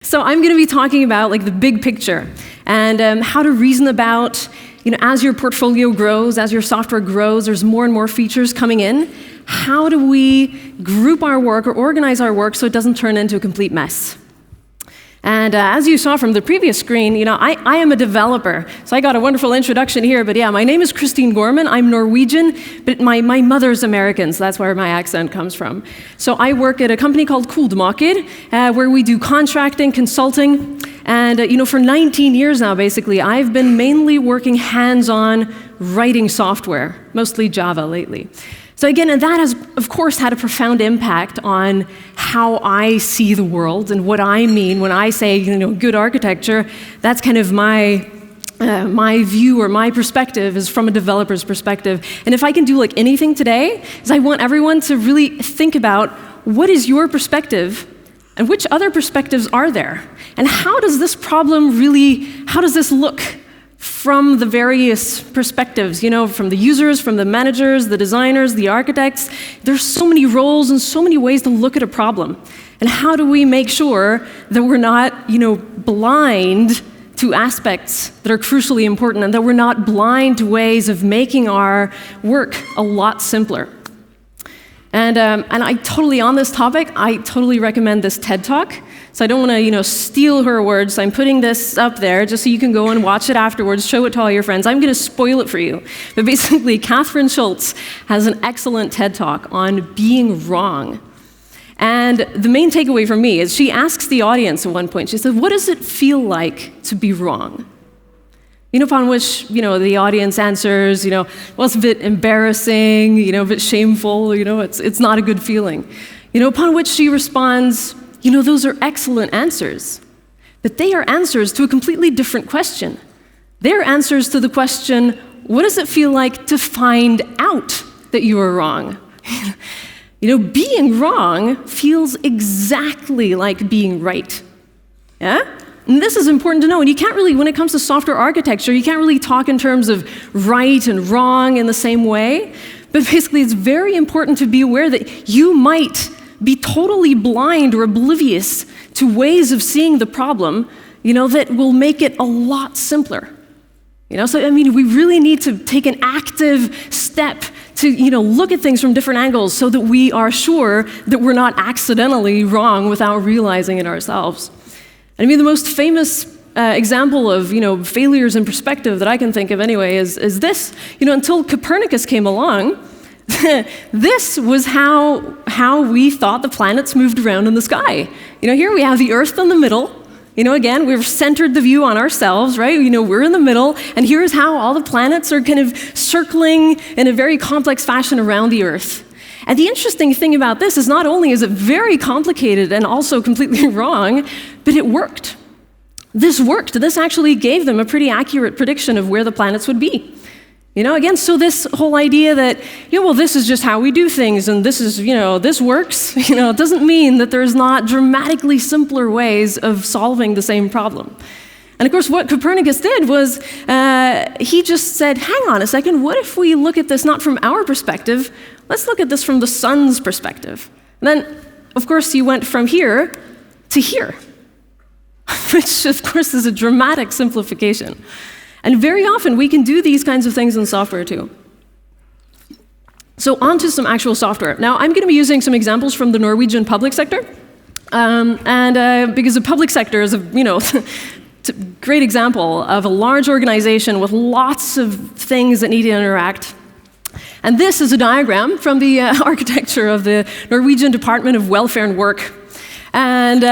So I'm going to be talking about like the big picture and how to reason about, as your portfolio grows, as your software grows, there's more and more features coming in. How do we group our work or organize our work so it doesn't turn into a complete mess? And as you saw from the previous screen, I am a developer. So I got a wonderful introduction here, but yeah, my name is Christin Gorman. I'm Norwegian, but my mother's American, so that's where my accent comes from. So I work at a company called Kodemaker, where we do contracting, consulting, and for 19 years now, basically, I've been mainly working hands-on writing software, mostly Java lately. So again, and that has, of course, had a profound impact on how I see the world and what I mean when I say, good architecture. That's kind of my view or my perspective is from a developer's perspective. And if I can do like anything today, is I want everyone to really think about what is your perspective and which other perspectives are there? And how does this problem really, how does this look from the various perspectives, from the users, from the managers, the designers, the architects? There's so many roles and so many ways to look at a problem. And how do we make sure that we're not, blind to aspects that are crucially important and that we're not blind to ways of making our work a lot simpler? And I totally, on this topic, I totally recommend this TED Talk. So I don't want to, steal her words. So I'm putting this up there just so you can go and watch it afterwards, show it to all your friends. I'm going to spoil it for you. But basically, Katherine Schultz has an excellent TED Talk on being wrong. And the main takeaway for me is she asks the audience at one point, she said, what does it feel like to be wrong? Upon which, the audience answers, well, it's a bit embarrassing, a bit shameful, it's not a good feeling. Upon which she responds, those are excellent answers, but they are answers to a completely different question. They're answers to the question, what does it feel like to find out that you are wrong? Being wrong feels exactly like being right. Yeah? And this is important to know. And you can't really, when it comes to software architecture, you can't really talk in terms of right and wrong in the same way. But basically, it's very important to be aware that you might be totally blind or oblivious to ways of seeing the problem, that will make it a lot simpler. So, we really need to take an active step to, look at things from different angles so that we are sure that we're not accidentally wrong without realizing it ourselves. And the most famous example of, failures in perspective that I can think of anyway is this. Until Copernicus came along, this was how we thought the planets moved around in the sky. Here we have the Earth in the middle. Again, we've centered the view on ourselves, right? We're in the middle, and here's how all the planets are kind of circling in a very complex fashion around the Earth. And the interesting thing about this is not only is it very complicated and also completely wrong, but it worked. This worked. This actually gave them a pretty accurate prediction of where the planets would be. Again, so this whole idea that, this is just how we do things and this is, this works, it doesn't mean that there's not dramatically simpler ways of solving the same problem. And of course, what Copernicus did was he just said, hang on a second, what if we look at this not from our perspective, let's look at this from the sun's perspective. And then, of course, he went from here to here, which, of course, is a dramatic simplification. And very often, we can do these kinds of things in software, too. So on to some actual software. Now, I'm going to be using some examples from the Norwegian public sector. Because the public sector is a great example of a large organization with lots of things that need to interact. And this is a diagram from the architecture of the Norwegian Department of Welfare and Work. And,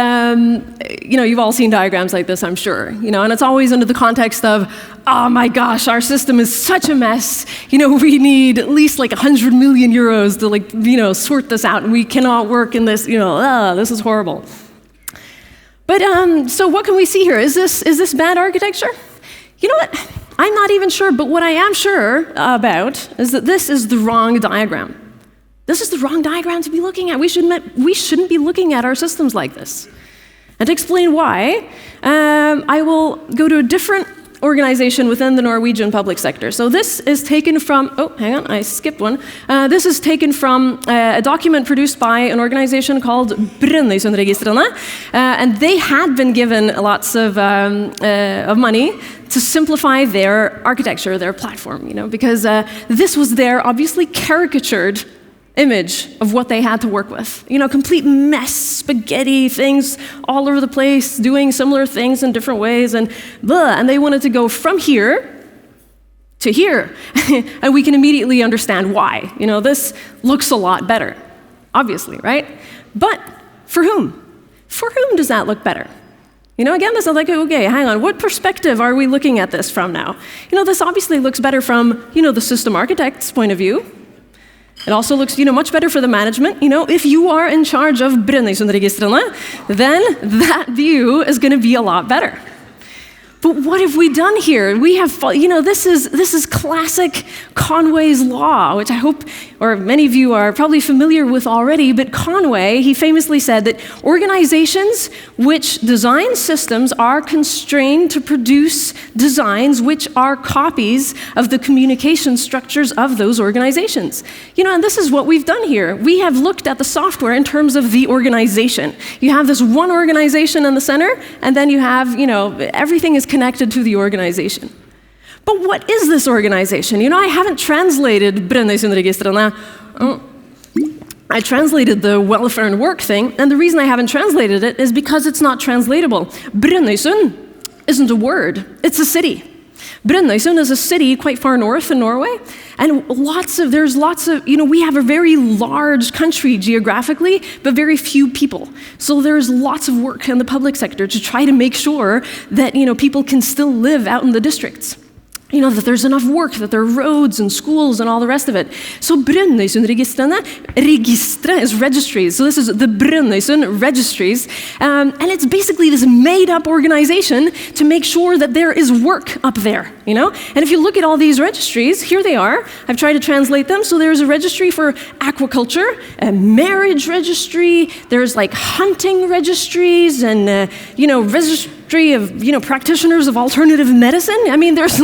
you've all seen diagrams like this, I'm sure, and it's always under the context of, oh my gosh, our system is such a mess, we need at least like 100 million euros to sort this out, and we cannot work in this, this is horrible. But, so what can we see here? Is this bad architecture? You know what? I'm not even sure, but what I am sure about is that this is the wrong diagram. This is the wrong diagram to be looking at. We shouldn't be looking at our systems like this. And to explain why, I will go to a different organization within the Norwegian public sector. So this is taken from, oh, hang on, I skipped one. This is taken from a document produced by an organization called Brønnøysundregistrene, and they had been given lots of money to simplify their architecture, their platform, because this was their obviously caricatured image of what they had to work with. Complete mess, spaghetti, things all over the place, doing similar things in different ways, and blah, and they wanted to go from here to here. And we can immediately understand why. This looks a lot better, obviously, right? But for whom? For whom does that look better? Again, this is like, okay, hang on, what perspective are we looking at this from now? This obviously looks better from, the system architect's point of view. It also looks, much better for the management. If you are in charge of Brønnøysundregistrene, then that view is going to be a lot better. But what have we done here? We have, this is classic Conways Law, which I hope, or many of you are probably familiar with already, but Conway, he famously said that organizations which design systems are constrained to produce designs which are copies of the communication structures of those organizations. And this is what we've done here. We have looked at the software in terms of the organization. You have this one organization in the center, and then you have, everything is connected to the organization. But what is this organization? I haven't translated Brønnøysundregistrene. I translated the welfare and work thing, and the reason I haven't translated it is because it's not translatable. Brønnøysund isn't a word, it's a city. Brønnøysund is a city quite far north in Norway, and there's lots of, we have a very large country geographically, but very few people. So there's lots of work in the public sector to try to make sure that, people can still live out in the districts. That there's enough work, that there are roads and schools and all the rest of it. So Brønnøysundregistrene, registre is registries. So this is the Brønnøysund registries. And it's basically this made-up organization to make sure that there is work up there, And if you look at all these registries, here they are. I've tried to translate them. So there's a registry for aquaculture, a marriage registry, there's like hunting registries, and, registry of, practitioners of alternative medicine. There's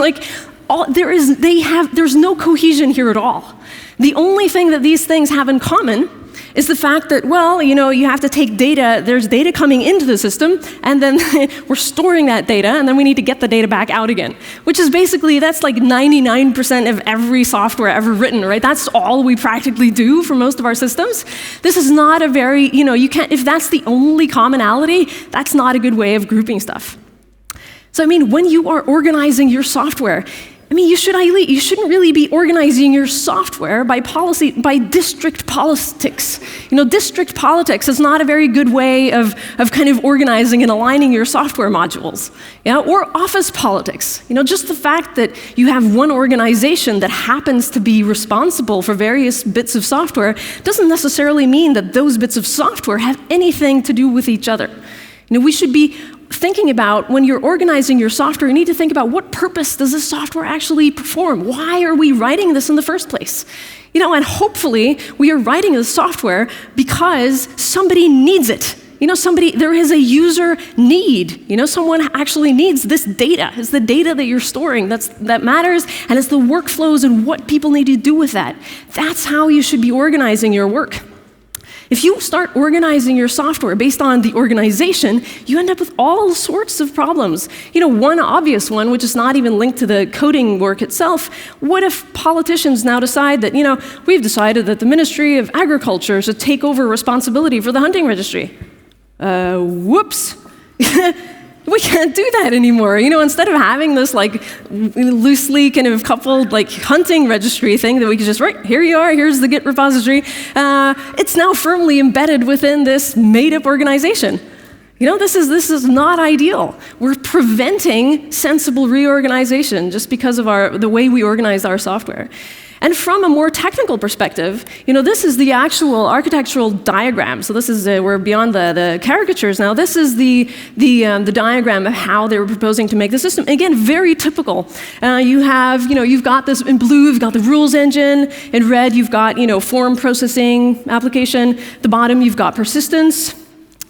there's no cohesion here at all. The only thing that these things have in common is the fact that, you have to take data, there's data coming into the system, and then we're storing that data, and then we need to get the data back out again, which is basically, that's like 99% of every software ever written, right? That's all we practically do for most of our systems. This is not a very, you can't, if that's the only commonality, that's not a good way of grouping stuff. So, when you are organizing your software, you shouldn't really be organizing your software by district politics. District politics is not a very good way of kind of organizing and aligning your software modules. Or office politics. Just the fact that you have one organization that happens to be responsible for various bits of software doesn't necessarily mean that those bits of software have anything to do with each other. We should be thinking about, when you're organizing your software, you need to think about what purpose does this software actually perform? Why are we writing this in the first place? And hopefully we are writing this software because somebody needs it. There is a user need. Someone actually needs this data. It's the data that you're storing that matters, and it's the workflows and what people need to do with that. That's how you should be organizing your work. If you start organizing your software based on the organization, you end up with all sorts of problems. One obvious one, which is not even linked to the coding work itself, what if politicians now decide that, we've decided that the Ministry of Agriculture should take over responsibility for the hunting registry? Whoops. We can't do that anymore. Instead of having this loosely kind of coupled hunting registry thing that we could just, right, here you are, here's the Git repository, it's now firmly embedded within this made-up organization. This is not ideal. We're preventing sensible reorganization just because of the way we organize our software. And from a more technical perspective, this is the actual architectural diagram. So this is, we're beyond the caricatures now. This is the diagram of how they were proposing to make the system. Again, very typical. You've got this in blue, you've got the rules engine. In red, you've got, form processing application. At the bottom, you've got persistence.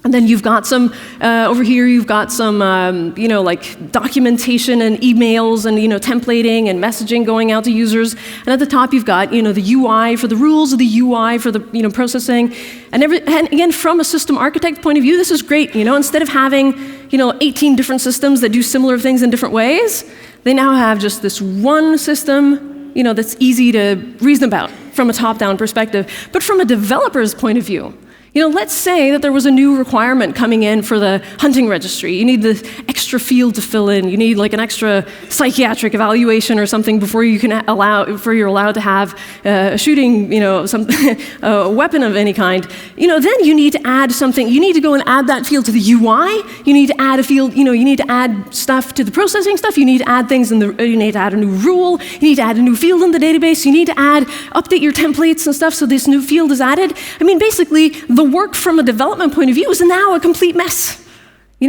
And then you've got some, over here you've got some, like documentation and emails and, templating and messaging going out to users. And at the top you've got, the UI for the rules, the UI for the, processing. And again, from a system architect point of view, this is great. Instead of having, 18 different systems that do similar things in different ways, they now have just this one system, that's easy to reason about from a top-down perspective. But from a developer's point of view, let's say that there was a new requirement coming in for the hunting registry. You need the extra field to fill in. You need like an extra psychiatric evaluation or something before you're allowed to have a shooting, a weapon of any kind. Then you need to add something. You need to go and add that field to the UI. You need to add a field. You need to add stuff to the processing stuff. You need to add things you need to add a new rule. You need to add a new field in the database. You need to update your templates and stuff so this new field is added. Basically, the work from a development point of view is now a complete mess.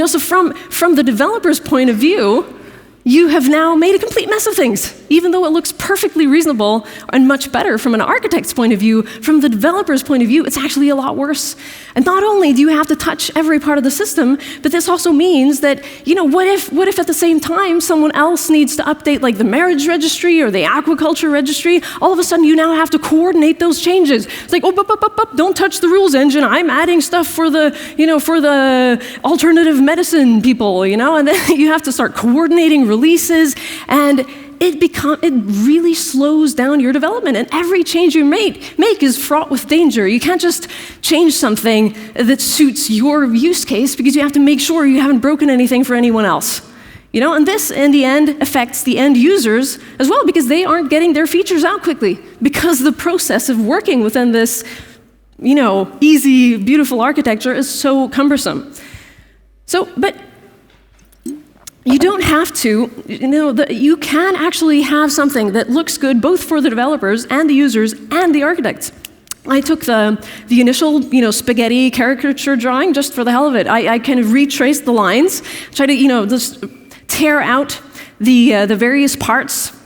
So from the developer's point of view, you have now made a complete mess of things. Even though it looks perfectly reasonable and much better from an architect's point of view, from the developer's point of view, it's actually a lot worse. And not only do you have to touch every part of the system, but this also means that, what if at the same time someone else needs to update like the marriage registry or the aquaculture registry, all of a sudden you now have to coordinate those changes. It's like, don't touch the rules engine. I'm adding stuff for the alternative medicine people, and then you have to start coordinating releases, and it really slows down your development. And every change you make is fraught with danger. You can't just change something that suits your use case because you have to make sure you haven't broken anything for anyone else. And this, in the end, affects the end users as well because they aren't getting their features out quickly because the process of working within this, easy, beautiful architecture is so cumbersome. But you don't have to, you can actually have something that looks good both for the developers and the users and the architects. I took the initial, spaghetti caricature drawing just for the hell of it. I kind of retraced the lines, tried to, just tear out the various parts,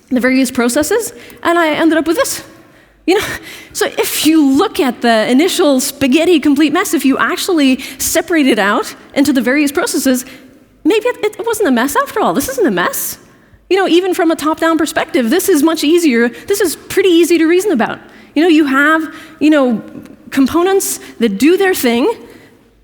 the various processes, and I ended up with this. So if you look at the initial spaghetti complete mess, if you actually separate it out into the various processes, maybe it wasn't a mess after all. This isn't a mess. Even from a top-down perspective, this is much easier. This is pretty easy to reason about. You have, components that do their thing,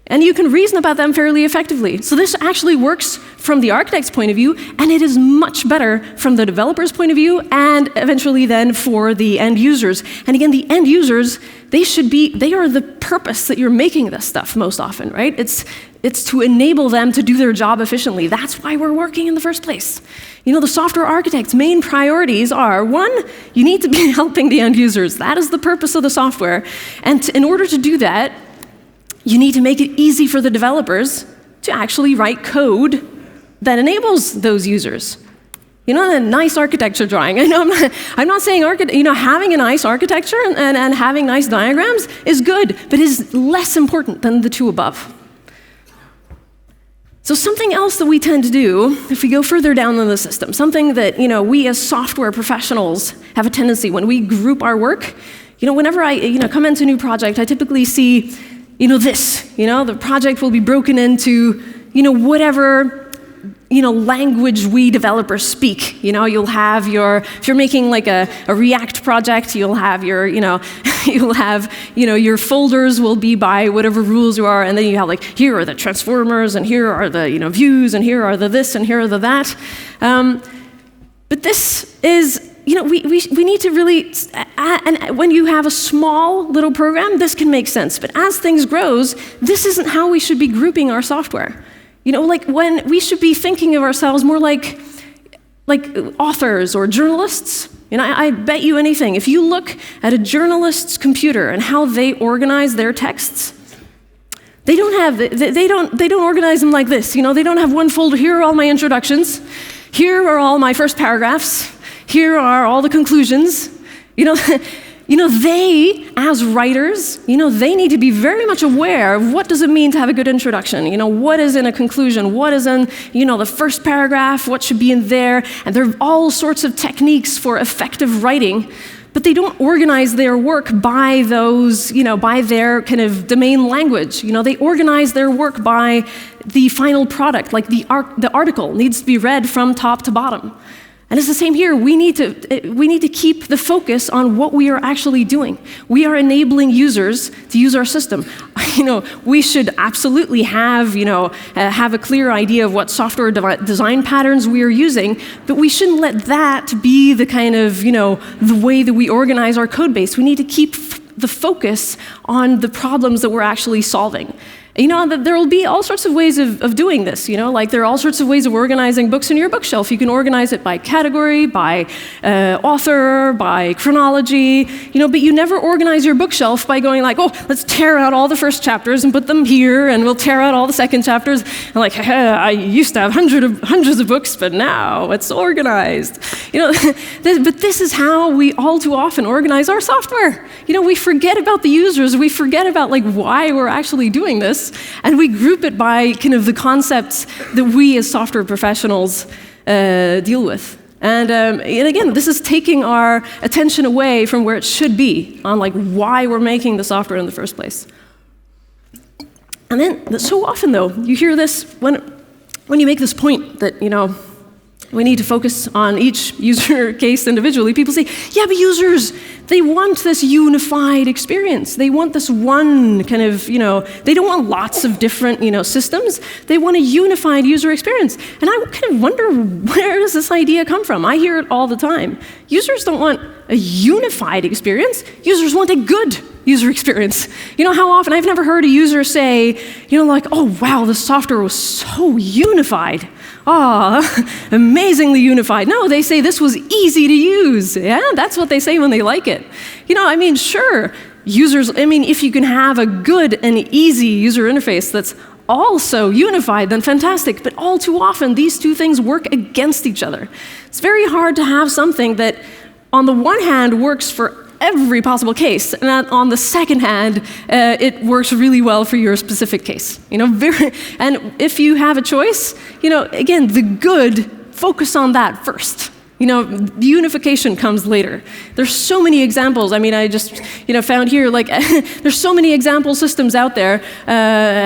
and you can reason about them fairly effectively. So this actually works from the architect's point of view, and it is much better from the developer's point of view, and eventually then for the end users. And again, the end users, they are the purpose that you're making this stuff most often, right? It's to enable them to do their job efficiently. That's why we're working in the first place. The software architect's main priorities are, one, you need to be helping the end users. That is the purpose of the software. And in order to do that, you need to make it easy for the developers to actually write code that enables those users. A nice architecture drawing. I know I'm not saying having a nice architecture and having nice diagrams is good, but is less important than the two above. So something else that we tend to do, if we go further down in the system, something that we as software professionals have a tendency when we group our work. Whenever I come into a new project, I typically see this. The project will be broken into whatever language we developers speak. You'll have if you're making like a React project, you'll have your your folders will be by whatever rules you are, and then you have like, here are the transformers, and here are the views, and here are the this, and here are the that. But this is, we need to really, and when you have a small little program, this can make sense. But as things grows, this isn't how we should be grouping our software. When we should be thinking of ourselves more like authors or journalists. I bet you anything, if you look at a journalist's computer and how they organize their texts, they don't organize them like this. They don't have one folder. Here are all my introductions. Here are all my first paragraphs. Here are all the conclusions. They, as writers, they need to be very much aware of what does it mean to have a good introduction. What is in a conclusion? What is in, the first paragraph? What should be in there? And there are all sorts of techniques for effective writing. but they don't organize their work by those, by their kind of domain language. They organize their work by the final product, like the article needs to be read from top to bottom. And it's the same here. We need to keep the focus on what we are actually doing. We are enabling users to use our system. We should absolutely have a clear idea of what software design patterns we are using, but we shouldn't let that be the kind of, the way that we organize our code base. We need to keep the focus on the problems that we're actually solving. There will be all sorts of ways of doing this, like there are all sorts of ways of organizing books in your bookshelf. You can organize it by category, by author, by chronology, but you never organize your bookshelf by going like, oh, let's tear out all the first chapters and put them here, and we'll tear out all the second chapters, and like, I used to have hundreds of books, but now it's organized. But this is how we all too often organize our software. We forget about the users, we forget about like why we're actually doing this, and we group it by kind of the concepts that we as software professionals deal with. And again, this is taking our attention away from where it should be on like why we're making the software in the first place. And then so often though, you hear this when you make this point that, we need to focus on each user case individually. People say, yeah, but users, they want this unified experience. They want this one kind of, they don't want lots of different, systems. They want a unified user experience. And I kind of wonder, where does this idea come from? I hear it all the time. Users don't want a unified experience. Users want a good user experience. How often, I've never heard a user say, like, oh, wow, the software was so unified. Amazingly unified. No, they say this was easy to use. Yeah, that's what they say when they like it. Sure, users, if you can have a good and easy user interface that's also unified, then fantastic. But all too often, these two things work against each other. It's very hard to have something that, on the one hand, works for every possible case, and on the second hand, it works really well for your specific case. And if you have a choice, again, the good, focus on that first. The unification comes later. There's so many examples. I just, found here, like, there's so many example systems out there.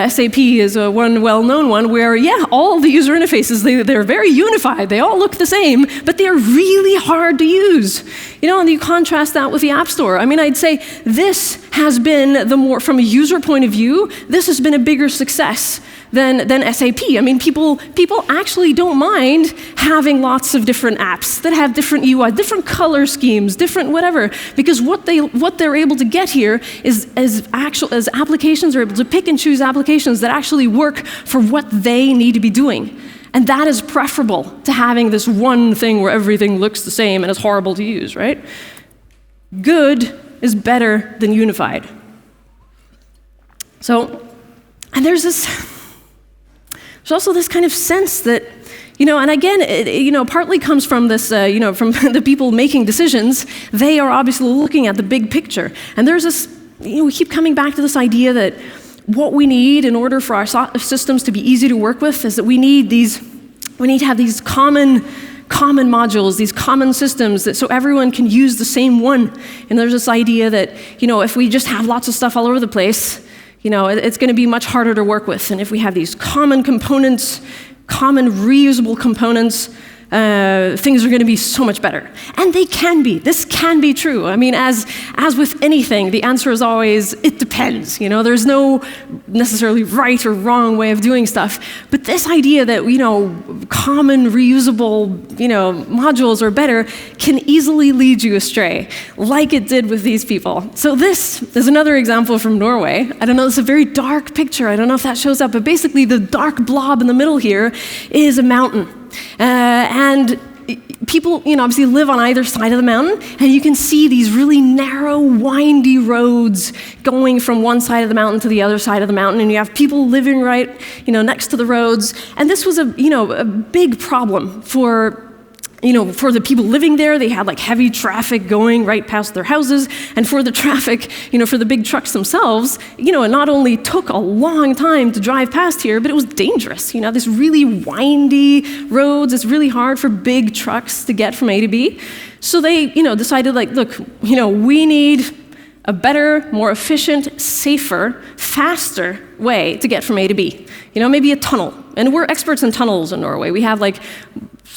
SAP is one well-known one where, yeah, all the user interfaces, they're very unified. They all look the same, but they're really hard to use. And you contrast that with the App Store. I'd say this has been from a user point of view, this has been a bigger success than SAP. People actually don't mind having lots of different apps that have different UI, different color schemes, different whatever, because what they're able to get here is as applications are able to pick and choose applications that actually work for what they need to be doing. And that is preferable to having this one thing where everything looks the same and is horrible to use, right? Good is better than unified. And there's also this kind of sense that, and again, it partly comes from this, from the people making decisions. They are obviously looking at the big picture. And there's this, we keep coming back to this idea that what we need in order for our systems to be easy to work with is that we need to have these common modules, these common systems, so everyone can use the same one. And there's this idea that, if we just have lots of stuff all over the place, it's going to be much harder to work with. And if we have these common components, common reusable components, things are going to be so much better. And they can be. This can be true. As with anything, the answer is always, it depends. There's no necessarily right or wrong way of doing stuff. But this idea that, common reusable, modules are better can easily lead you astray, like it did with these people. So this is another example from Norway. I don't know, it's a very dark picture. I don't know if that shows up, but basically the dark blob in the middle here is a mountain. And people, obviously live on either side of the mountain, and you can see these really narrow, windy roads going from one side of the mountain to the other side of the mountain, and you have people living right, next to the roads. And this was a big problem for for the people living there, they had like heavy traffic going right past their houses. And for the traffic, for the big trucks themselves, it not only took a long time to drive past here, but it was dangerous. This really windy roads. It's really hard for big trucks to get from A to B. So they, decided like, look, we need a better, more efficient, safer, faster way to get from A to B. Maybe a tunnel. And we're experts in tunnels in Norway. We have like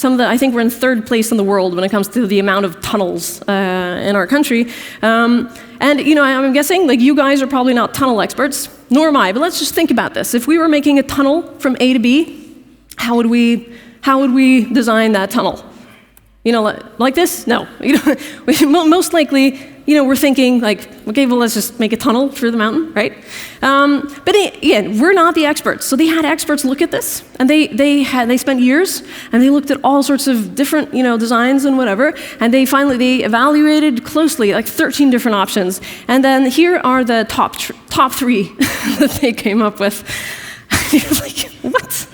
I think we're in third place in the world when it comes to the amount of tunnels in our country. And I'm guessing like you guys are probably not tunnel experts, nor am I. But let's just think about this. If we were making a tunnel from A to B, how would we design that tunnel? Like this? No. Most likely, we're thinking like, okay, well, let's just make a tunnel through the mountain, right? But again, we're not the experts. So they had experts look at this, and they spent years, and they looked at all sorts of different, designs and whatever, and they evaluated closely, like 13 different options. And then here are the top three that they came up with. You're like, what?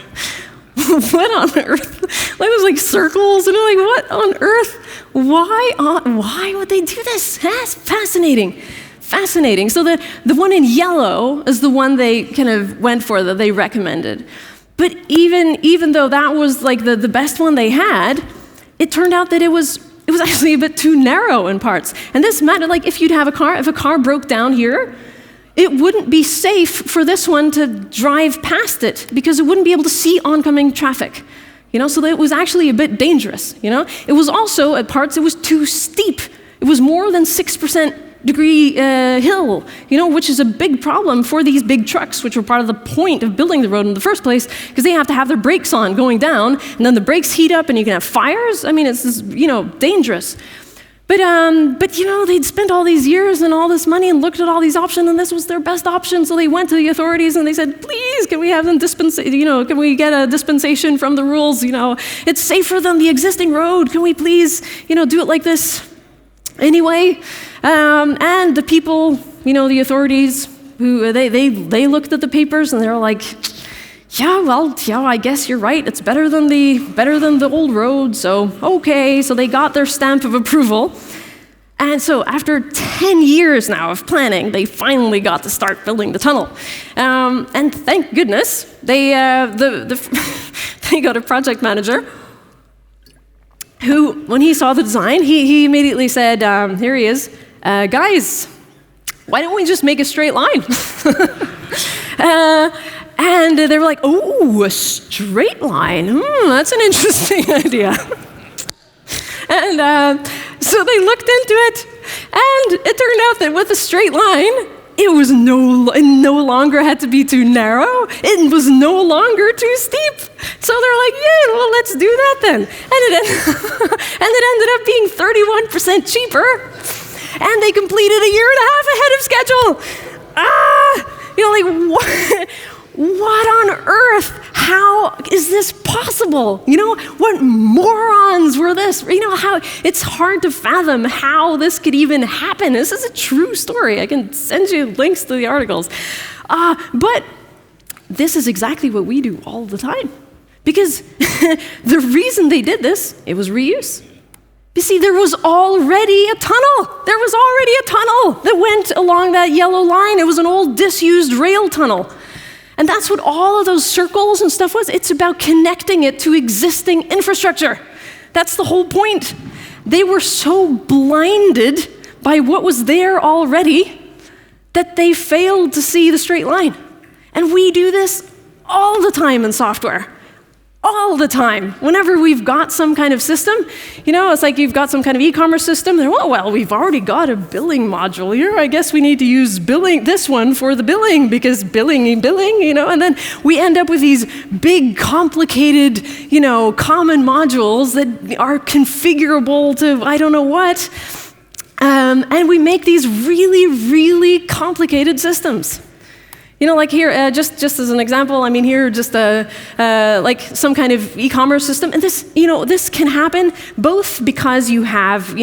What on earth? Like, it was like circles, and I'm like, what on earth? Why would they do this? That's fascinating. Fascinating. So the one in yellow is the one they kind of went for, that they recommended. But even though that was like the best one they had, it turned out that it was actually a bit too narrow in parts. And this meant, like, if a car broke down here, it wouldn't be safe for this one to drive past it because it wouldn't be able to see oncoming traffic. So it was actually a bit dangerous. It was also, at parts, it was too steep. It was more than 6% degree hill, which is a big problem for these big trucks, which were part of the point of building the road in the first place, because they have to have their brakes on going down, and then the brakes heat up, and you can have fires. I mean, it's dangerous. But they'd spent all these years and all this money and looked at all these options, and this was their best option. So they went to the authorities and they said, please, can we have them can we get a dispensation from the rules? It's safer than the existing road. Can we please, do it like this? Anyway, and the people, the authorities, who they looked at the papers and they were like, I guess you're right. It's better than the old road. So okay. So they got their stamp of approval, and so after 10 years now of planning, they finally got to start building the tunnel. And thank goodness they got a project manager who, when he saw the design, he immediately said, "Here he is, guys. Why don't we just make a straight line?" And they were like, "Oh, a straight line. That's an interesting idea." And so they looked into it, and it turned out that with a straight line, it no longer had to be too narrow. It was no longer too steep. So they're like, "Yeah, well, let's do that then." And it ended up being 31% cheaper, and they completed a year and a half ahead of schedule. What? What on earth? How is this possible? What morons were this? How it's hard to fathom how this could even happen. This is a true story. I can send you links to the articles. But this is exactly what we do all the time. Because the reason they did this, it was reuse. You see, there was already a tunnel. There was already a tunnel that went along that yellow line. It was an old disused rail tunnel. And that's what all of those circles and stuff was. It's about connecting it to existing infrastructure. That's the whole point. They were so blinded by what was there already that they failed to see the straight line. And we do this all the time in software. All the time. Whenever we've got some kind of system, it's like you've got some kind of e-commerce system. They're, well, we've already got a billing module here. I guess we need to use this one for the billing, because billing, and then we end up with these big, complicated, common modules that are configurable to I don't know what. And we make these really, really complicated systems. Like here, just as an example, here just like some kind of e-commerce system, and this can happen both because you have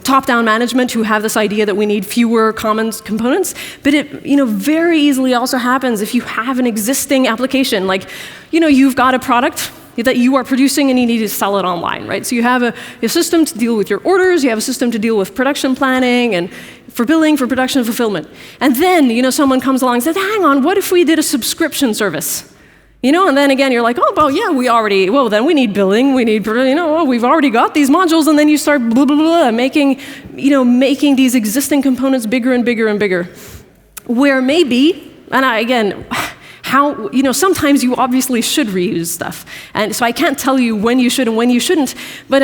top-down management who have this idea that we need fewer common components, but it very easily also happens if you have an existing application, like you've got a product, that you are producing and you need to sell it online, right? So you have a system to deal with your orders, you have a system to deal with production planning and for billing, for production and fulfillment. And then, someone comes along and says, hang on, what if we did a subscription service? And then again, you're like, oh, well, yeah, then we need billing, we need, we've already got these modules, and then you start blah, blah, blah, making these existing components bigger and bigger and bigger. Where maybe, sometimes you obviously should reuse stuff. And so I can't tell you when you should and when you shouldn't, but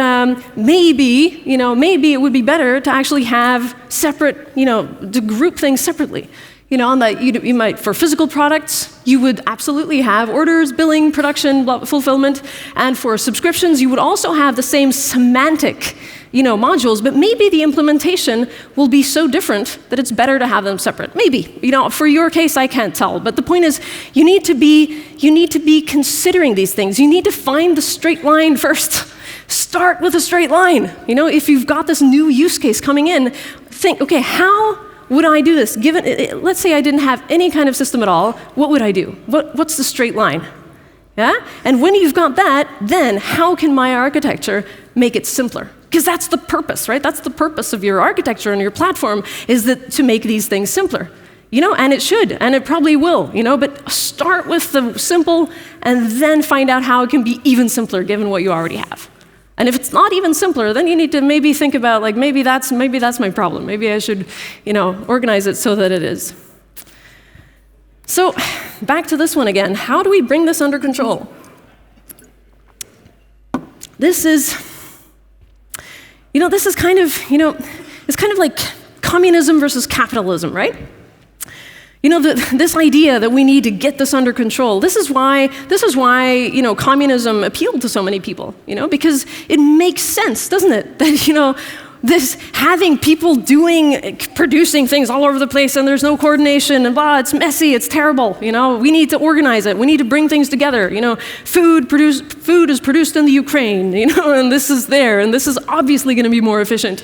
maybe it would be better to actually have separate, to group things separately. You might, for physical products, you would absolutely have orders, billing, production, fulfillment, and for subscriptions, you would also have the same semantic, modules, but maybe the implementation will be so different that it's better to have them separate. Maybe, for your case, I can't tell, but the point is, you need to be considering these things. You need to find the straight line first. Start with a straight line. If you've got this new use case coming in, think, okay, how would I do this? Let's say I didn't have any kind of system at all, what would I do? What's the straight line? Yeah? And when you've got that, then how can my architecture make it simpler? Because that's the purpose, right? That's the purpose of your architecture and your platform, is that to make these things simpler. And it should, and it probably will, but start with the simple and then find out how it can be even simpler given what you already have. And if it's not even simpler, then you need to maybe think about, maybe that's my problem. Maybe I should, organize it so that it is. So back to this one again. How do we bring this under control? This is kind of, it's kind of like communism versus capitalism, right? This idea that we need to get this under control, this is why communism appealed to so many people, because it makes sense, doesn't it? That, this having people producing things all over the place and there's no coordination and blah, it's messy, it's terrible, we need to organize it, we need to bring things together, food is produced in the Ukraine, and this is there, and this is obviously going to be more efficient.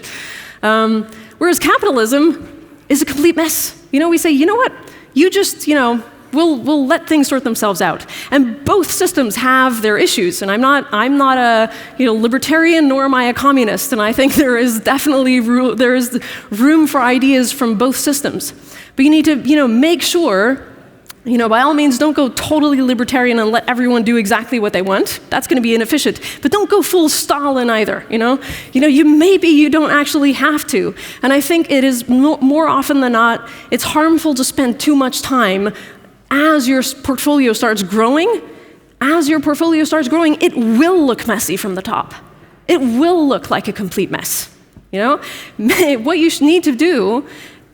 Whereas capitalism is a complete mess. We say, you know what? You just, we'll let things sort themselves out. And both systems have their issues. And I'm not a libertarian, nor am I a communist. And I think there is definitely room for ideas from both systems. But you need to, make sure. By all means, don't go totally libertarian and let everyone do exactly what they want. That's going to be inefficient. But don't go full Stalin either, maybe you don't actually have to. And I think it is more often than not, it's harmful to spend too much time as your portfolio starts growing. As your portfolio starts growing, it will look messy from the top. It will look like a complete mess. What you need to do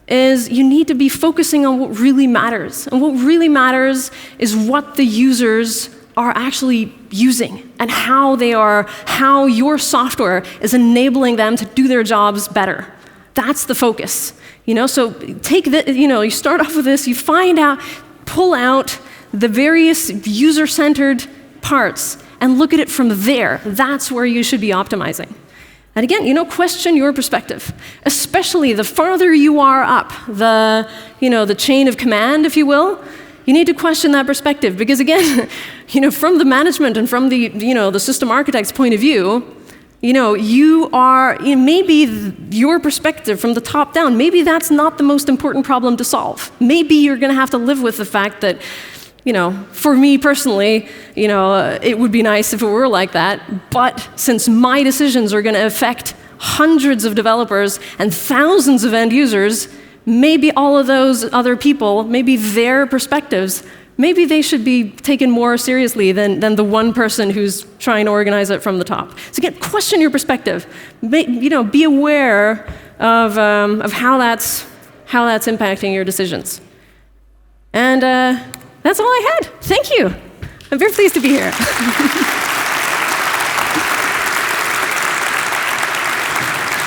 is you need to be focusing on what really matters. And what really matters is what the users are actually using and how your software is enabling them to do their jobs better. That's the focus. So take you start off with this, you pull out the various user-centered parts and look at it from there. That's where you should be optimizing. And again, question your perspective, especially the farther you are up the chain of command, if you will. You need to question that perspective because again, from the management and from the system architect's point of view, you are maybe your perspective from the top down. Maybe that's not the most important problem to solve. Maybe you're going to have to live with the fact that. For me personally, it would be nice if it were like that, but since my decisions are going to affect hundreds of developers and thousands of end users, maybe all of those other people, maybe their perspectives, maybe they should be taken more seriously than the one person who's trying to organize it from the top. So again, question your perspective. Be aware of how that's impacting your decisions. And that's all I had. Thank you. I'm very pleased to be here.